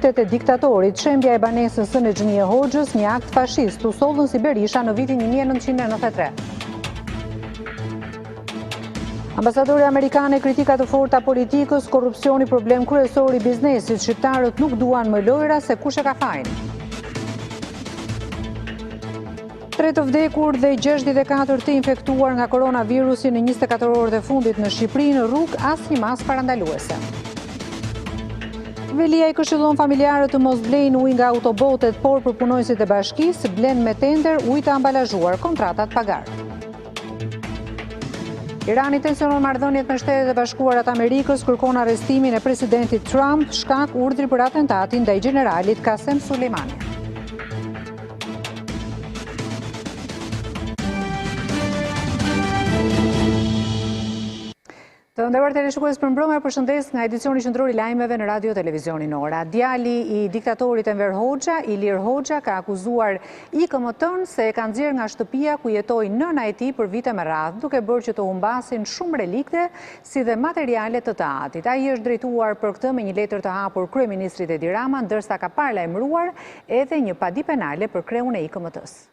efektet e diktatorit, shembja e banesës së Ndxhnie Hoxhës, një akt fashist u sollën si Berisha në vitin 1993. Ambasadori amerikane kritikat të forta politikës, korrupsioni problem kryesor i biznesit, shqiptarët nuk duan më lojra se kush e ka fajin. 3 të vdekur dhe 64 të infektuar nga koronavirusi në 24 orët e fundit në Shqipëri, në rrugë asnjë mas parandaluese. Veliaj këshillon familjarët të mos blejnë ujë nga autobotet, por për punonësit e bashkisë blen me tender ujë të ambalazhuar, kontratat pagar. Iranit tensionon marrëdhëniet me Shtetet e Bashkuara të Amerikës, kërkon arrestimin e presidentit Trump, shkak urdhri për atentatin ndaj generalit Qasem Sulejmani. Të nderuar teleshikues, për mbrëmje përshëndes nga edicioni qendror i lajmeve në Radio Televizionin Ora. Djali i diktatorit Enver Hoxha, Ilir Hoxha, ka akuzuar IKM-n se e ka nxjerrë nga shtëpia ku jetoi nëna e tij për vite me radhë, duke bërë që të humbasin shumë relikte si dhe materiale të teatrit. Ai është drejtuar për këtë me një letër të hapur kryeministrit Edi Rama, ndërsa ka paralajmëruar edhe një padi penale për kreun e IKM-s.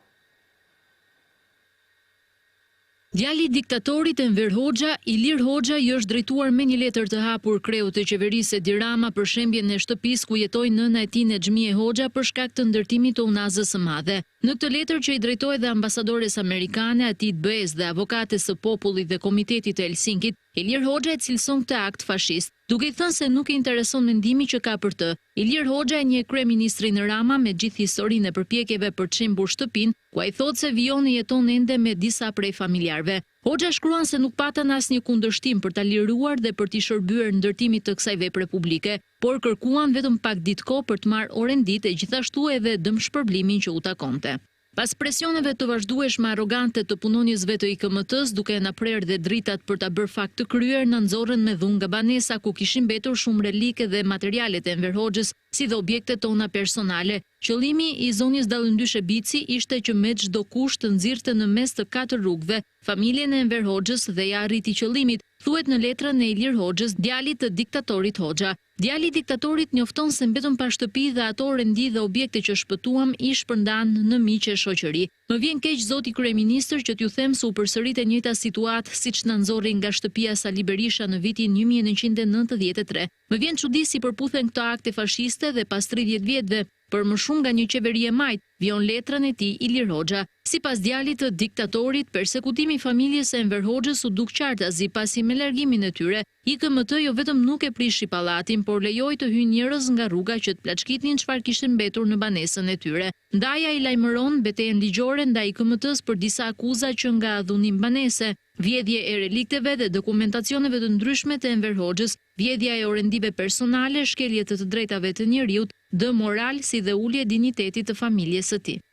Djali i diktatorit Enver Hoxha, Ilir Hoxha, i është drejtuar me një letër të hapur kreut të qeverisë Edi Rama për shembjen e shtëpisë ku jetoi nëna e tij Ndxhnie Hoxha për shkak të ndërtimit të unazës së madhe. Në këtë letër që i drejtoi dhe ambasadores amerikane, Atit Bëes dhe avokates së popullit dhe komitetit të Helsinkit, Ilir Hoxha e cilëson këtë akt fashist, duke i thënë se nuk e intereson mendimi që ka për të. Ilir Hoxha e një kryeministrin Rama me gjithë historinë e përpjekjeve për të çembur shtëpinë, ku ai thotë se vijoni jeton ende me disa prej familjarëve. Hoxha shkruan se nuk patën asnjë kundërshtim për ta liruar dhe për t'i shërbyer ndërtimit të kësaj vepre publike, por kërkuan vetëm pak ditë kohë për të marrë orendit e gjithashtu edhe dëmshpërblimin që u takonte. Pas presioneve të vazhdueshme arrogante të punonjësve të IKM-s, duke na prerë dhe dritat për ta bërë fakt të kryer, në nxorën me dhunë nga banesa ku kishin mbetur shumë relike dhe materialet e Enver Hoxhës, si dhe objektet tona personale. Qëllimi i zonjës Dallëndyshe Bici ishte që me çdo kusht të nxirrte në mes të 4 rrugëve familjen e Enver Hoxhës dhe ja arriti qëllimit, thuhet në letrën e Ilir Hoxhës, djalit të diktatorit Hoxha. Djali i diktatorit njofton se mbetëm pa shtëpi dhe ato rendi dhe objekte që shpëtuam i shpërndan në miqe shoqëri. Më vjen keq zoti kryeministër që t'ju them se u përsërit e njëjta situatë siç na nxorri nga shtëpia Sali Berisha në vitin 1993. Më vjen çudi si përputhen këto akte fashiste dhe pas 30 vjetëve, për më shumë nga një qeveri e majt, vion letrën e tij Ilir Hoxha. Sipas djalit të diktatorit, persekutimi i familjes së Enver Hoxhës u duk qartazi pasi me largimin e tyre, IKM-t jo vetëm nuk e prishi pallatin, por lejoi të hyjnë njerëz nga rruga që të plaçkitnin çfarë kishin mbetur në banesën e tyre. Ndaja i lajmëron betejën ligjore ndaj IKM-s për disa akuza që nga dhunim banese, vjedhje e relikteve dhe dokumentacioneve të ndryshme të Enver Hoxhës, vjedhja e orendive personale, shkelje të drejtave të njeriut, dëm moral si dhe ulje dinjitetit të familjes së tij.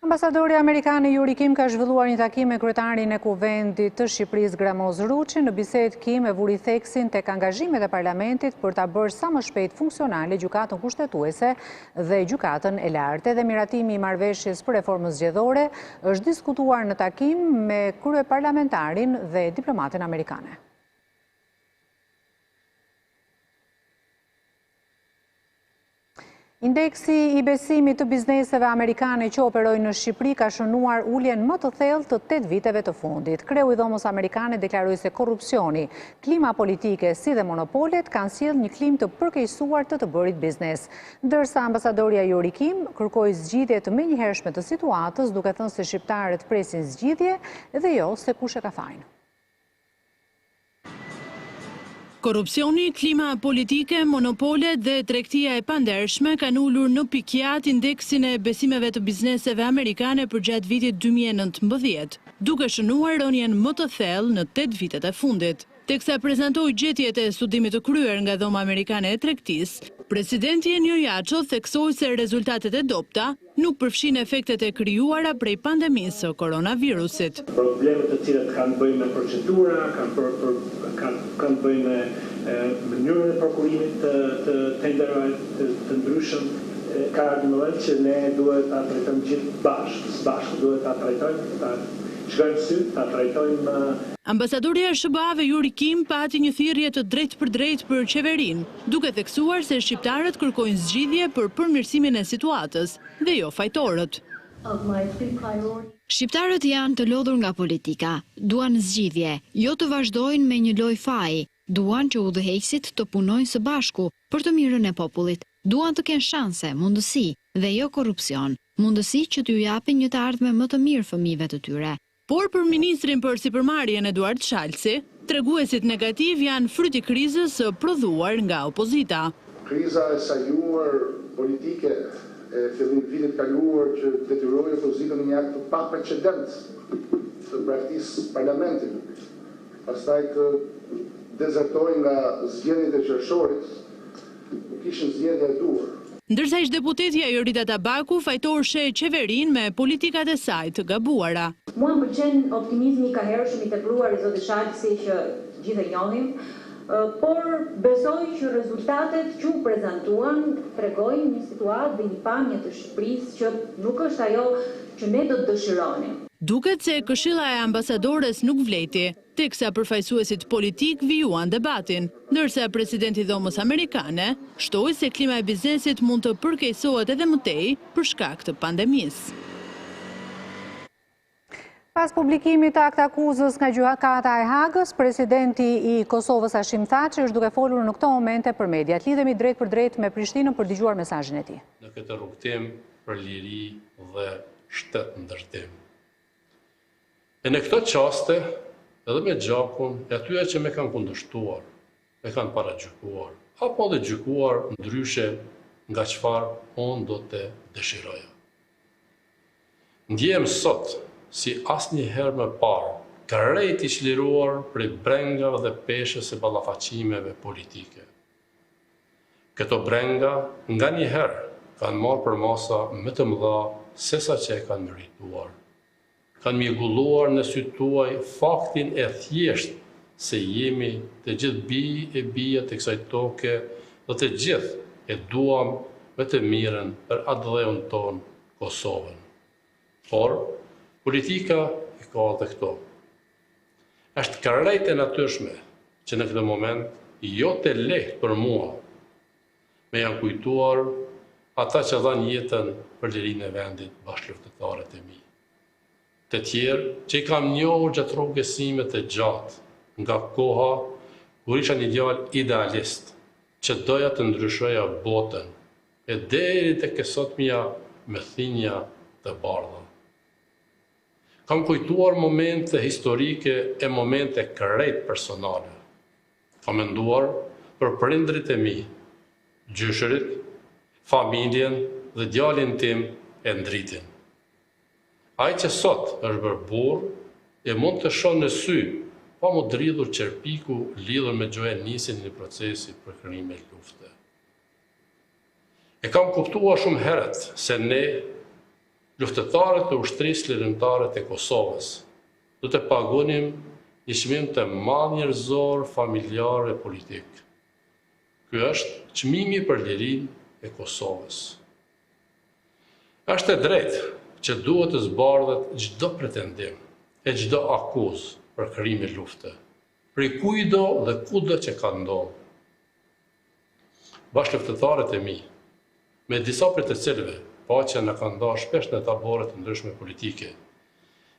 Ambasadori amerikan Yuri Kim ka zhvilluar një takim me kryetarin e Kuvendit të Shqipërisë Gramoz Ruçi. Në bisedë Kim e vuri theksin tek angazhimet e parlamentit për ta bërë sa më shpejt funksionale gjykatën kushtetuese dhe gjykatën e lartë. Edhe miratimi i marrëveshjes për reformën zgjedhore është diskutuar në takim me kryeparlamentarin dhe diplomatin amerikane. Indeksi i besimit të bizneseve amerikane që operojnë në Shqipëri ka shënuar uljen më të thellë të 8 viteve të fundit. Kreu i dhomës amerikane deklaroi se korrupsioni, klima politike si dhe monopolet kanë sjellë një klim të përkeqësuar të bërit biznes. Ndërsa ambasadoria Yuri Kim kërkoi zgjidhje të menjëhershme të situatës, duke thënë se shqiptarët presin zgjidhje dhe jo se kush e ka fajin. Korrupsioni, klima politike, monopolet dhe tregtia e pandershme kanë ulur në pikjat indeksin e besimeve të bizneseve amerikane për gjatë vitit 2019, duke shënuar rënien më të thellë në 8 vitet e fundit. Teksa prezantoi gjetjet e studimit të kryer nga dhoma amerikane e tregtisë, presidenti Enver theksoi se rezultatet e dobta nuk përfshin efektet e krijuara prej pandemisë së koronavirusit. Problemet të cilat kanë bëjnë me procedura, kanë bëjnë me mënyrën e prokurimit të tenderave të ndryshëm, ka ardhur që ne duhet ta trajtojmë gjithë bashkë duhet ta trajtojmë, ta shkojmë sy, ta trajtojmë. Ambasadori i SHBA-ve Yuri Kim pati një thirrje të drejtë për drejtë për qeverinë, duke theksuar se shqiptarët kërkojnë zgjidhje për përmirësimin e situatës dhe jo fajtorët. Shqiptarët janë të lodhur nga politika, duan zgjidhje, jo të vazhdojnë me një lojë faji, duan që udhëheqësit të punojnë së bashku për të mirën e popullit, duan të kenë shanse, mundësi dhe jo korrupsion, mundësi që t'ju japin një të ardhme më të mirë fëmijëve të tyre. Por për ministrin për sipërmarrjen Eduard Shalci, treguesit negativ janë fryti i krizës së prodhuar nga opozita. Kriza e sajuar politike e fillimit vitit kaluar që detyroi opozitën në një akt të paprecedent të braktisë parlamentit, pastaj të dezertoi nga zgjedhjet e qershorit, nuk kishin zgjedhje e duhur. Ndërsa ish deputetja Jorita Tabaku fajtorshte qeverinë me politikat e saj të gabuara. Mua më pëlqen optimizmi ka hershëm i tepruar i zotit Shalci që gjithë e njohim, por besoj që rezultatet që u prezantuan tregojnë një situatë dhe një pamje të Shqipërisë që nuk është ajo që ne do të dëshironim. Duket se këshilla e ambasadores nuk vleti, teksa përfaqësuesit politik vijuan debatin, ndërsa presidenti i Dhomës Amerikane shtoi se klima e biznesit mund të përkeqësohet edhe më tej për shkak të pandemisë. Pas publikimit të aktakuzës nga gjykata e Hagës, presidenti i Kosovës Hashim Thaçi është duke folur në këto momente për mediat. Lidhemi drejt për drejt me Prishtinën për dëgjuar mesazhin e tij. Në këtë rrugtim për liri dhe shtet ndërtim. E në këto qaste, edhe me gjakun, e atyre që me kanë kundërshtuar, me kanë paragjykuar, apo dhe gjykuar ndryshe nga çfarë unë do të dëshiroja. Ndjem sot si asnjëherë më parë, krejt i çliruar prej brengave dhe peshës e ballafaqimeve politike. Këto brenga nga njëherë kanë marrë për masa më të mëdha se sa që e kanë merituar. Kanë mjegulluar në sy tuaj faktin e thjesht se jemi të gjithë bij e bija të kësaj toke dhe të gjithë e duam me të mirën për atë dheun ton Kosovën. Por, politika i ka dhe këto. Është krejt e natyrshme që në këtë moment jo të lehtë për mua me janë kujtuar ata që dhanë jetën për lirinë e vendit bashkëluftëtarët e mi. Të tjerë që i kam njohur gjatë rrugësime të gjatë nga koha kur isha një djalë idealist që doja të ndryshoja botën e deri tek sotmja me thinja të bardha. Kam kujtuar momente historike e momente krejt personale. Kam menduar për prindrit e mi, gjyshërit, familjen dhe djalin tim e Ndritin. Ai që sot është bërë burr e mund të shohë në sy pa mu dridhur qerpiku lidhur me gjoja nisin në procesi për kryimin e lufte. E kam kuptuar shumë herët se ne, luftëtarët e ushtrisë lirimtare të Kosovës, do të pagunim një çmim të madh njerëzor, familjar e politik. Ky është çmimi për lirinë e Kosovës. Është e drejtë që duhet të zbardhet çdo pretendim e çdo akuzë për krime lufte, prej kujdo dhe kudo që ka ndodhur. Bashkëluftëtarët e mi, me disa prej të cilëve paqja na ka ndarë shpesh në tabore të ndryshme politike,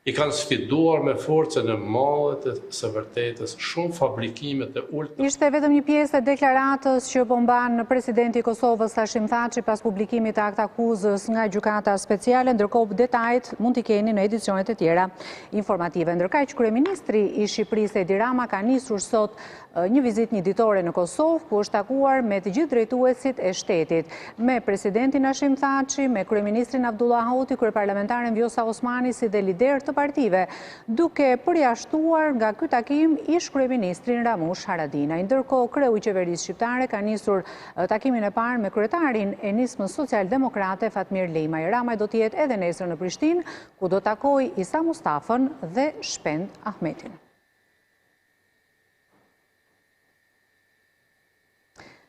i kanë sfiduar me forcën e madhe të së vërtetës shumë fabrikime të ulta. Ishte vetëm një pjesë e deklaratës që po mban presidenti i Kosovës Hashim Thaçi pas publikimit të aktakuzës nga gjykata speciale, ndërkohë detajet mund t'i keni në edicionet e tjera informative. Ndërkaq kryeministri i Shqipërisë Edi Rama ka nisur sot një vizitë një ditore në Kosovë, ku është takuar me të gjithë drejtuesit e shtetit, me presidentin Hashim Thaçi, me kryeministrin Abdullah Hoti, kryeparlamentaren Vjosa Osmani si dhe lider të partive, duke përjashtuar nga ky takim ish kryeministrin Ramush Haradinaj. Ndërkohë, kreu i qeverisë shqiptare ka nisur takimin e parë me kryetarin e nismës socialdemokrate Fatmir Limaj. Ramaj do të jetë edhe nesër në Prishtinë, ku do takojë Isa Mustafën dhe Shpend Ahmetin.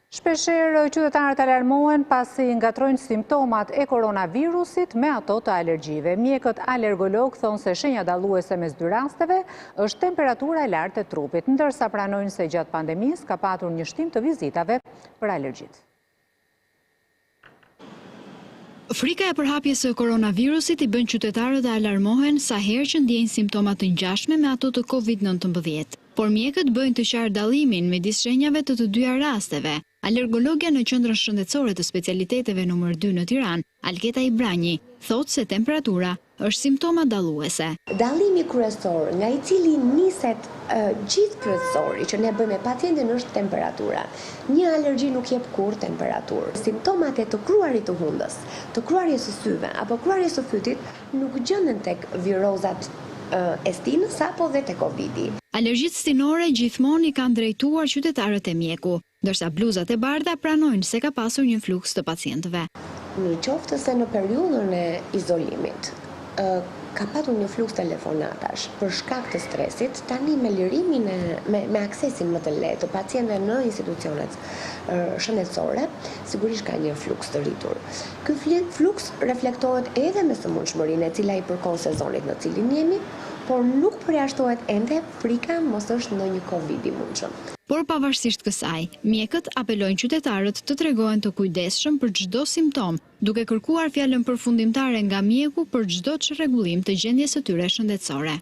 Shpeshherë qytetarët alarmohen pasi ngatrojnë simptomat e koronavirusit me ato të alergjive. Mjekët alergolog thonë se shenja dalluese mes dy rasteve është temperatura e lartë e trupit, ndërsa pranojnë se gjatë pandemisë ka patur një shtim të vizitave për alergjit. Frika e përhapjes së koronavirusit i bën qytetarët të alarmohen sa herë që ndjejnë simptomat të ngjashme me ato të COVID-19. Por mjekët bëjnë të qartë dallimin midis shenjave të dyja rasteve. Alergologja në qendrën shëndetësore të specialiteteve nr. 2 në Tiranë, Alketa Ibranji, thotë se temperatura është simptoma dalluese. Dallimi kryesor nga i cili niset gjithë kryesori që ne bëjmë me pacientin është temperatura. Një alergji nuk jep kurrë temperaturë. Simptomat e të kruarit të hundës, të kruarjes së syve apo kruarjes së fytit nuk gjenden tek virozat e stinës apo dhe tek Covidi. Alergjitë stinore gjithmonë i kanë drejtuar qytetarët e mjeku, ndërsa bluzat e bardha pranojnë se ka pasur një fluks të pacientëve. Në qoftë se në periudhën e izolimit ka patur një fluks telefonatash për shkak të stresit, tani me lirimin me aksesin më të lehtë të pacientëve në institucionet shëndetësore, sigurisht ka një fluks të rritur. Ky fluks reflektohet edhe me sëmundshmërinë e cila i përkon sezonit në cilin jemi, por nuk përjashtohet ende frika mos është ndonjë Covid i mundshëm. Por pavarësisht kësaj, mjekët apelojnë qytetarët të tregohen të kujdesshëm për çdo simptom, duke kërkuar fjalën përfundimtare nga mjeku për çdo çrregullim të gjendjes së tyre shëndetësore.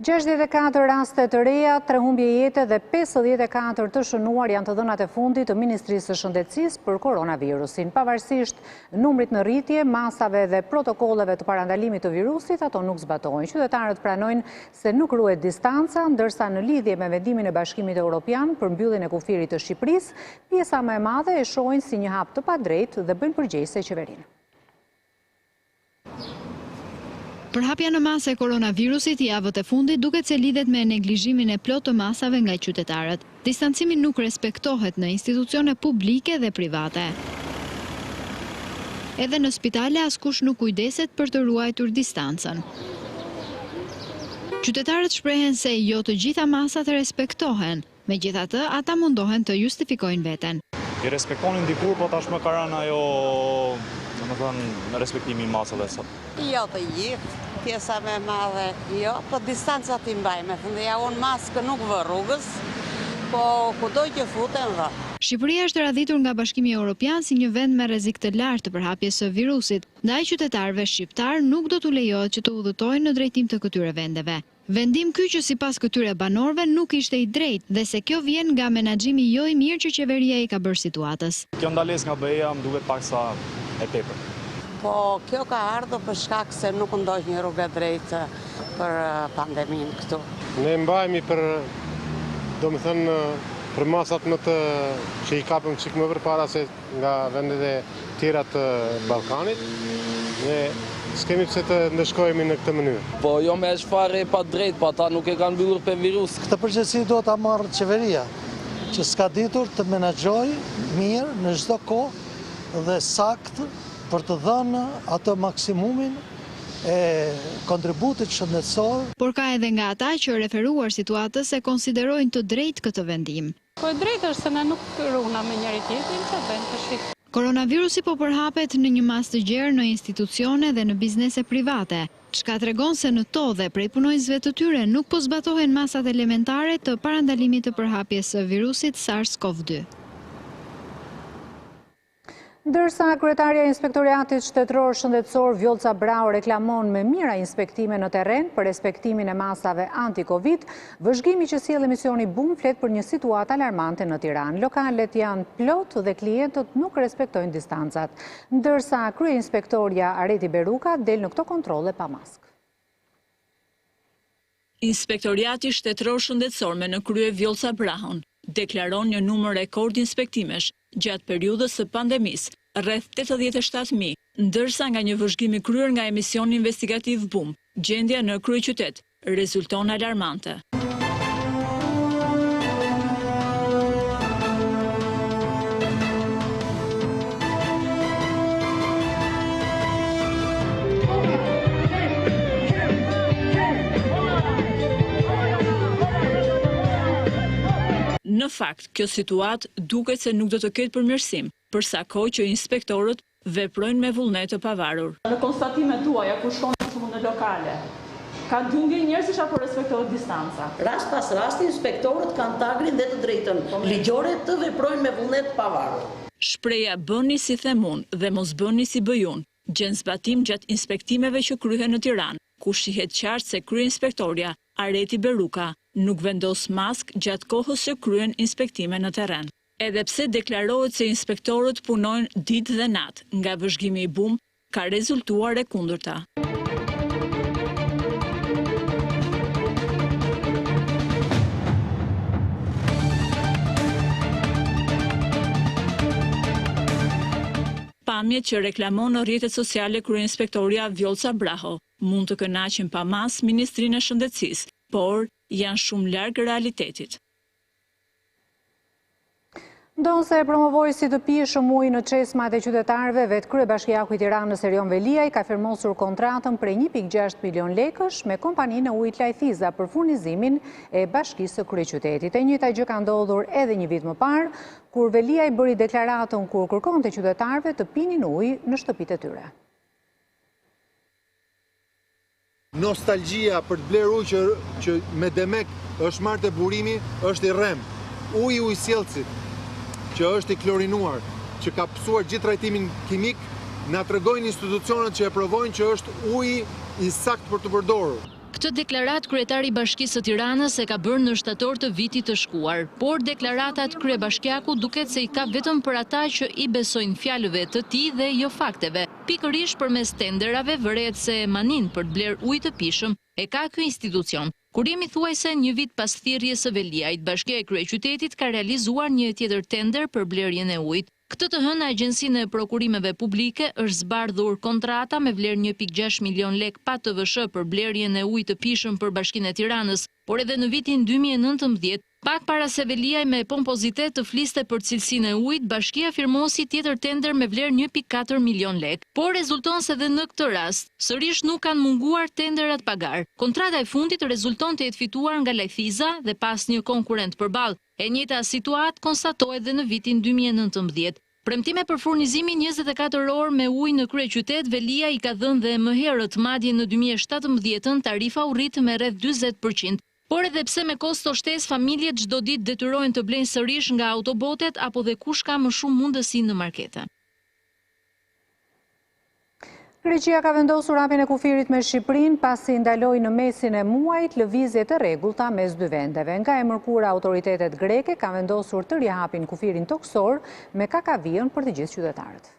64 raste të reja, 3 humbje jete dhe 54 të shënuar janë të dhënat e fundit të Ministrisë së Shëndetësisë për koronavirusin. Pavarësisht numrit në rritje, masave dhe protokolleve të parandalimit të virusit, ato nuk zbatojnë. Qytetarët pranojnë se nuk ruhet distanca, ndërsa në lidhje me vendimin e Bashkimit Evropian për mbylljen e kufirit të Shqipërisë, pjesa më e madhe e shohin si një hap të padrejtë dhe bëjnë përgjegjëse qeverinë. Përhapja në masë e koronavirusit javët e fundit duket se lidhet me neglizhimin e plot të masave nga qytetarët. Distancimi nuk respektohet në institucione publike dhe private. Edhe në spitale askush nuk kujdeset për të ruajtur distancën. Qytetarët shprehen se jo të gjitha masat respektohen, megjithatë ata mundohen të justifikojnë veten. I respektonin dikur, po tashmë ka rënë ajo, domethënë, respektimi i masave sot. Jo të gjithë, pjesa me madhe, jo, po distancat i mbajme. Ja unë maskë nuk vë rrugës, po kudo që futen vë. Shqipëria është radhitur nga Bashkimi Evropian si një vend me rrezik të lartë të përhapjes së virusit. Ndaj qytetarëve shqiptar nuk do t'u lejohet që të udhëtojnë në drejtim të këtyre vendeve. Vendim ky që sipas këtyre banorëve nuk ishte i drejtë dhe se kjo vjen nga menaxhimi jo i mirë që qeveria i ka bërë situatës. Kjo ndalesë nga BE-ja më duket paksa e tepër. Po kjo ka ardhur për shkak se nuk ndoq një rrugë drejtë për pandeminë këtu. Ne mbajemi për, domethënë, për masat më të që i kapëm çik më përpara se nga vendet e tjera të Ballkanit. Ne s'kemi pse të ndeshkohemi në këtë mënyrë. Po jo me çfarë pa drejt, po ata nuk e kanë mbyllur për virus. Këtë përgjegjësi do ta marrë qeveria, që s'ka ditur të menaxhojë mirë në çdo kohë dhe saktë për të dhënë atë maksimumin e kontributit shëndetësor. Por ka edhe nga ata që referuar situatës e konsiderojnë të drejtë këtë vendim. Po e drejtë është se ne nuk ruhna me njëri tjetrin, që bëjmë të shik. Koronavirusi po përhapet në një mas të gjerë në institucione dhe në biznese private, çka tregon se në to dhe prej punojësve të tyre nuk po zbatohen masat elementare të parandalimit të përhapjes së virusit SARS-CoV-2. Ndërsa kryetaria e Inspektoriatit Shtetëror Shëndetësor Vjolca Brau reklamon me mira inspektime në terren për respektimin e masave anti-Covid, vëzhgimi që sjell emisioni Bum flet për një situatë alarmante në Tiranë. Lokalet janë plot dhe klientët nuk respektojnë distancat, ndërsa kryeinspektoria Areti Beruka del në këto kontrolle pa maskë. Inspektoriati Shtetëror Shëndetësor me në krye Vjolca Brahun deklaron një numër rekord inspektimesh gjatë periudhës së pandemisë, rreth 87.000, ndërsa nga një vëzhgim i kryer nga emisioni investigativ Bum, gjendja në kryeqytet rezulton alarmante. Në fakt, kjo situatë duket se nuk do të ketë përmirësim, përsa kohë që inspektorët veprojnë me vullnet të pavarur. Në konstatimet tuaja ku shkon në lokale, ka dyndje njerëzish apo respektohet distanca? Rast pas rasti, inspektorët kanë tagrin dhe të drejtën ligjore të veprojnë me vullnet të pavarur. Shpreja bëni si themun dhe mos bëni si bëjun, gjen zbatim gjatë inspektimeve që kryhen në Tiranë, ku shihet qartë se kryeinspektorja Areti Beruka nuk vendos mask gjatë kohës që kryen inspektime në terren. Edhe pse deklarohet se inspektorët punojnë ditë dhe natë, nga vëzhgimi i bumë ka rezultuar e kundërta. Pamjet që reklamon në rrjetet sociale kryeinspektoria Vjollca Braho mund të kënaqin pa mas Ministrinë e Shëndetësisë, por janë shumë larg realitetit. Ndonë se promovoj si të pishëm ujë në çesmat e qytetarëve, vetë kryebashkiaku i Tiranës Veliaj ka firmosur kontratën prej 1.6 milion lekësh me kompaninë e ujit Lajthiza për furnizimin e bashkisë së kryeqytetit. E njëjta gjë ka ndodhur edhe një vit më parë, kur Veliaj bëri deklaratën kur kërkonte qytetarëve të pinin ujë në shtëpitë e tyre. Nostalgjia për të bler ujë që me demek është marrë të burimi, është i rrem. Uji i sjellësit, që është i klorinuar, që ka pësuar gjithë trajtimin kimik, na tregojnë institucionet që e provojnë që është uji i sakt për të përdorur. Këtë deklarat kryetari i Bashkisë së Tiranës e ka bërë në shtator të vitit të shkuar, por deklaratat kryebashkiaku duket se i ka vetëm për ata që i besojnë fjalëve të tij dhe jo fakteve. Pikërisht përmes tenderave vëret se manin për të bler ujë të pishëm e ka ky institucion. Kur jemi thuajse një vit pas thirrjes së Veliajt, Bashkia e Kryeqytetit ka realizuar një tjetër tender për blerjen e ujit. Këtë të hënë Agjencinë e Prokurimeve Publike është zbardhur kontrata me vlerë 1.6 milion lek pa TVSH për blerjen e ujit të pishëm për Bashkinë e Tiranës, por edhe në vitin 2019, pak para se Veliaj me pompozitet të fliste për cilësinë e ujit, bashkia firmosi tjetër tender me vlerë 1.4 milion lek. Por rezulton se dhe në këtë rast, sërish nuk kanë munguar tenderat pagar. Kontrata e fundit rezulton të jetë fituar nga Lajthiza dhe pas një konkurrent përballë. E njëjta situatë konstatohet edhe në vitin 2019. Premtime për furnizimin 24 orë me ujë në kryeqytet, Veliaj i ka dhënë dhe më herët, madje në 2017 tarifa u rrit me rreth 40%. Por edhe pse me kosto shtesë, familjet çdo ditë detyrohen të blejnë sërish nga autobotet apo dhe kush ka më shumë mundësi në markete. Greqia ka vendosur hapjen e kufirit me Shqipërinë pasi ndaloi në mesin e muajit lëvizje të rregullta mes dy vendeve. Nga e mërkura, autoritetet greke kanë vendosur të rihapin kufirin toksor me kakavion për të gjithë qytetarët.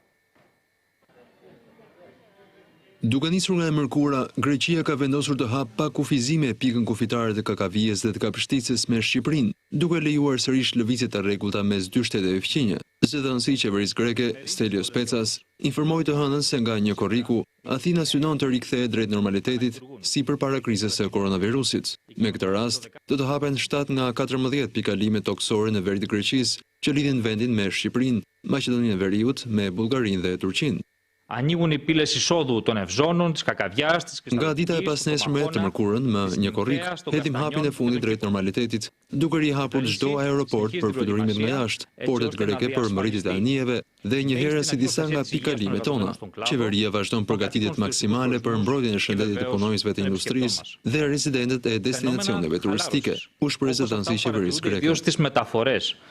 Duke nisur nga e mërkura, Greqia ka vendosur të hap pa kufizime pikën kufitare të Kakavijes dhe të Kapshticës me Shqipërinë, duke lejuar sërish lëvizje të rregullta mes dy shteteve fqinje. Zëdhënësi i qeverisë greke, Stelios Pecas, informoi të hënën se nga një korriku, Athina synon të rikthehet drejt normalitetit si përpara krizës së koronavirusit. Me këtë rast, do të hapen 7 nga 14 pikalime toksore në veri të Greqisë, që lidhin vendin me Shqipërinë, Maqedoninë e Veriut me Bullgarinë dhe Turqinë. Ανοίγουν οι πύλες εισόδου των Ευζώνων, της Κακαβιάς, της Nga dita e pasnesërme të mërkurën, më një korrik, hedhim hapjen e fundit drejt normalitetit, duke rihapur çdo aeroport për fluturimet nga jashtë, portet greke për mërritjet e anijeve dhe njëherë si disa nga pikalimet tona. Qeveria vazhdon përgatitjet maksimale për mbrojtjen e shëndetit të punonjësve të industrisë dhe residentët e destinacioneve turistike, u shpreh zëdhënësi i qeverisë greke.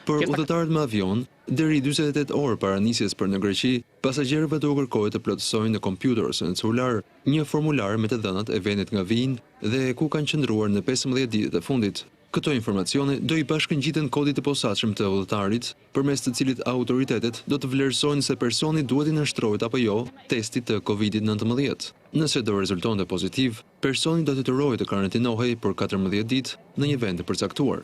Për udhëtarët me avion, deri 48 orë para nisjes për në Greqi, pasagjerëve do kërkohet të plotësojnë në kompjuter ose në celular një formular me të dhënat e vendit nga vijnë dhe ku kanë qëndruar në 15 ditët e fundit. Këto informacione do i bashkëngjiten kodit të posaçëm të udhëtarit, përmes të cilit autoritetet do të vlerësojnë se personi duhet i nënshtrohet apo jo testit të COVID-19. Nëse do rezultonte pozitiv, personi do të detyrohet të karantinohej për 14 ditë në një vend të përcaktuar.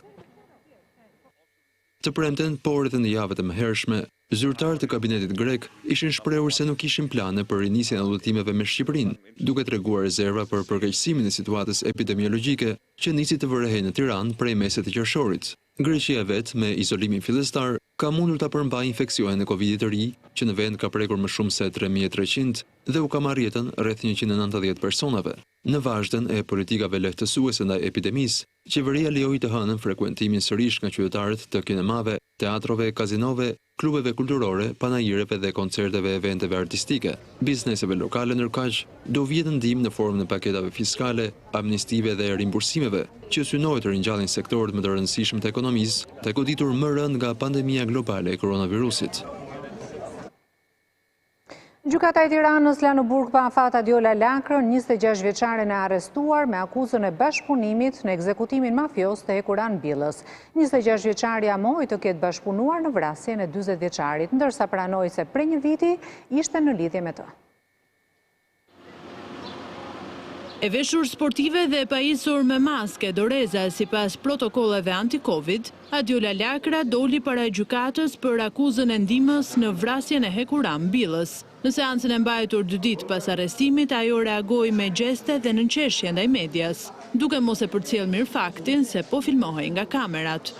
Të premten, por edhe në javët e mëhershme, zyrtarët e kabinetit grek ishin shprehur se nuk kishin plane për rinisjen e udhëtimeve me Shqipërinë, duke treguar rezerva për përkeqësimin e situatës epidemiologjike që nisi të vërehej në Tiranë prej mesit të qershorit. Greqia vet, me izolimin fillestar, ka mundur ta përmbajë infeksionin e Covidit të ri, që në vend ka prekur më shumë se 3300 dhe u ka marrë jetën rreth 190 personave. Në vazhdën e politikave lehtësuese ndaj epidemisë, qeveria lejoi të hënën frekuentimin sërish nga qytetarët të kinemave, teatrove, kazinove, klubeve kulturore, panajireve dhe koncerteve e eventeve artistike. Bizneseve lokale ndërkaq do vjetë ndihmë në formën e paketave fiskale, amnistive dhe rimbursimeve, që synojnë të ringjallin sektorët më të rëndësishëm të ekonomisë, të goditur më rënd nga pandemia globale e koronavirusit. Gjykata e Tiranës la në burg pa afat Adiola Lakrën, 26 vjeçaren e arrestuar me akuzën e bashkëpunimit në ekzekutimin mafios të Hekuran Billës. 26 vjeçaria moj të ketë bashkëpunuar në vrasjen e 40 vjeçarit, ndërsa pranoi se prej një viti ishte në lidhje me të. E veshur sportive dhe pajisur me maske doreza sipas protokolleve anti-Covid, Adiola Lakra doli para gjykatës për akuzën e ndihmës në vrasjen e Hekuran Billës. Në seancën e mbajtur 2 ditë pas arrestimit, ajo reagoi me gjeste dhe nënqeshje ndaj medias, duke mos e përcjell mirë faktin se po filmohej nga kamerat.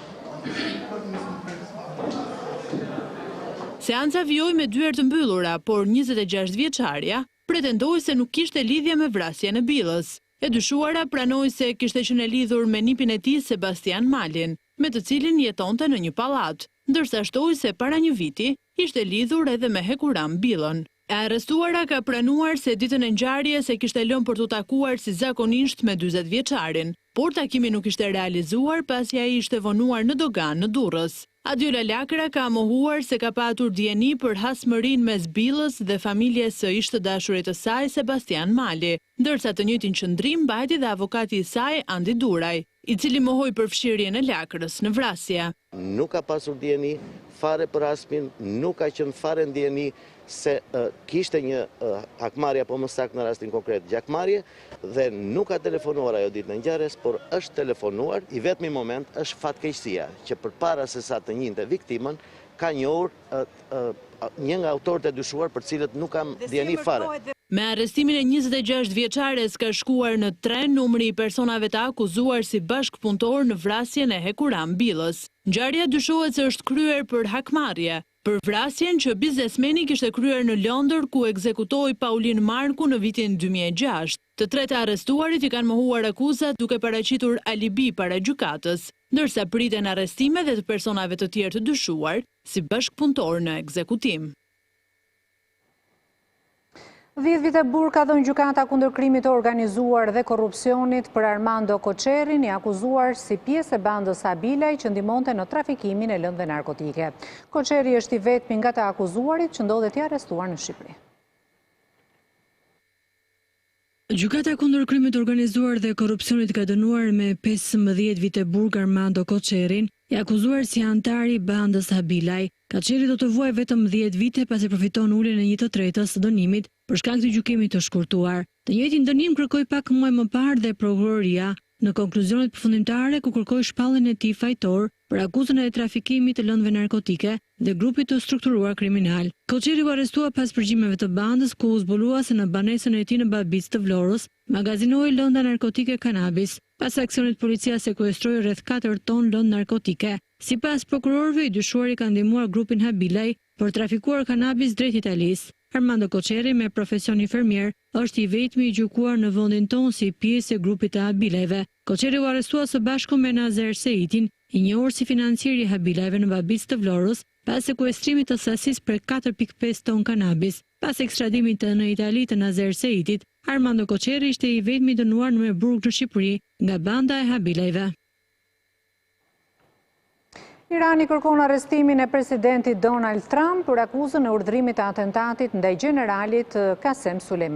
Seanca vijoi me dyert të mbyllura, por 26 vjeçaria pretendoi se nuk kishte lidhje me vrasjen e Billës. E dyshuara pranoi se kishte qenë lidhur me nipin e tij Sebastian Malin, me të cilin jetonte në një pallat, ndërsa shtoi se para një viti ishte lidhur edhe me Hekuran Billën. E arrestuara ka pranuar se ditën e ngjarjes e kishte lënë për të takuar si zakonisht me 40 vjeçarin, por takimi nuk ishte realizuar pasi ai ishte vonuar në dogan në Durrës. Adiola Lakra ka mohuar se ka patur dieni për hasmërinë mes Billës dhe familjes së ish të dashurit të saj Sebastian Mali, ndërsa të njëjtin qëndrim mbajti dhe avokati i saj Andi Duraj, i cili mohoi përfshirjen e Lakrës në vrasje. Nuk ka pasur dieni fare për rastin, nuk ka qenë fare ndjeni se kishte një hakmarrje apo më saktë në rastin konkret gjakmarrje dhe nuk ka telefonuar ajo ditën e ngjarjes, por është telefonuar. I vetmi moment është fatkeqësia që përpara se sa të njinte viktimën ka njohur një nga autorët e dyshuar për cilët nuk kam dieni fare. Me arrestimin e 26 vjeçares ka shkuar në tren numri i personave të akuzuar si bashkëpunëtor në vrasjen e Hekuran Billës. Ngjarja dyshohet se është kryer për hakmarrje, për vrasjen që biznesmeni kishte kryer në Londër ku ekzekutoi Paulin Marku në vitin 2006. Të tretë arrestuarit i kanë mohuar akuzat duke paraqitur alibi para gjykatës, ndërsa priten arrestime dhe të personave të tjerë të dyshuar si bashkëpunëtor në ekzekutim. 10 vite burg ka dhënë gjykata kundër krimit të organizuar dhe korrupsionit për Armando Koçerin, i akuzuar si pjesë e bandës Veliaj që ndihmonte në trafikimin e lëndëve narkotike. Koçeri është i vetmi nga të akuzuarit që ndodhet i arrestuar në Shqipëri. Gjykata kundër krimit të organizuar dhe korrupsionit ka dënuar me 15 vite burg Armando Koçerin, i akuzuar si antar i bandës Veliaj. Koçeri do të vuajë vetëm 10 vite pasi përfiton uljen e 1/3 të dënimit për shkak të gjykimit të shkurtuar. Të njëjtin dënim kërkoi pak muaj më parë dhe prokuroria në konkluzionet përfundimtare ku kërkoi shpalljen e tij fajtor për akuzën e trafikimit të lëndëve narkotike dhe grupit të strukturuar kriminal. Koçeri u arrestua pas përgjimeve të bandës ku u zbulua se në banesën e tij në Babicë të Vlorës magazinoi lënda narkotike kanabis. Pas aksionit policia sekuestroi rreth 4 ton lëndë narkotike. Sipas prokurorëve, i dyshuari ka ndihmuar grupin Veliaj për trafikuar kanabis drejt Italisë. Armando Koçeri, me profesion infermier, është i vetmi i gjykuar në vendin tonë si pjesë e grupit të Veliajve. Koçeri u arrestua së bashku me Nazer Seitin, i njohur si financieri i Veliajve në Babicë të Vlorës, pas sekuestrimit të sasisë për 4.5 ton kanabis. Pas ekstradimit në Itali të Nazer Seitit, Armando Koçeri ishte i vetmi dënuar në burg në Shqipëri nga banda e Veliajve. Irani kërkon arrestimin e presidentit Donald Trump për akuzën e urdhërimit të atentatit ndaj generalit Qasem Sulejmani.